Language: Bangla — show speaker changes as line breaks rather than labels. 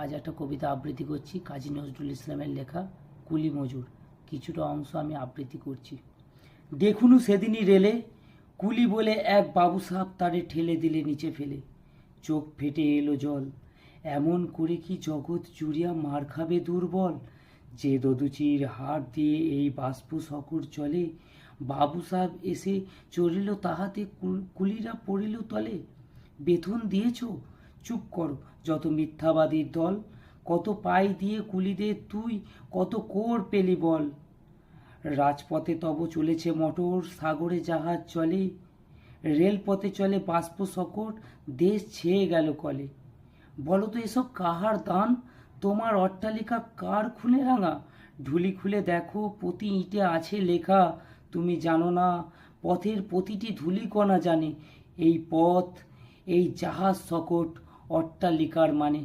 আজ একটা কবিতা আবৃত্তি করছি কাজী নজরুল ইসলামের লেখা কুলি মজুর। কিছুটা অংশ আমি আবৃত্তি করছি। দেখুনু সেদিনই রেলে কুলি বলে এক বাবু সাহেব তারে ঠেলে দিলে নিচে ফেলে। চোখ ফেটে এলো জল, এমন করে কি জগৎ জুড়িয়া মার খাবে দুর্বল? যে দদুচির হাড় দিয়ে এই বাষ্প সকর চলে, বাবু সাহেব এসে চড়িল তাহাতে কুলিরা পড়িল তলে। বেতন দিয়েছ? চুপ করো যত মিথ্যাবাদীর দল, কত পাই দিয়ে কুলিদের তুই কত কোর পেলি বল? রাজপথে তব চলেছে মোটর, সাগরে জাহাজ চলে, রেলপথে চলে বাষ্প সকট, দেশ ছেয়ে গেল কলে। বলো তো এসব কাহার দান? তোমার অট্টালিকা কার খুনে রাঙা? ঢুলি খুলে দেখো প্রতি ইঁটে আছে লেখা, তুমি জানো না পথের প্রতিটি ধূলিকণা জানে এই পথ, এই জাহাজ সকট অট্টালিকার মানে।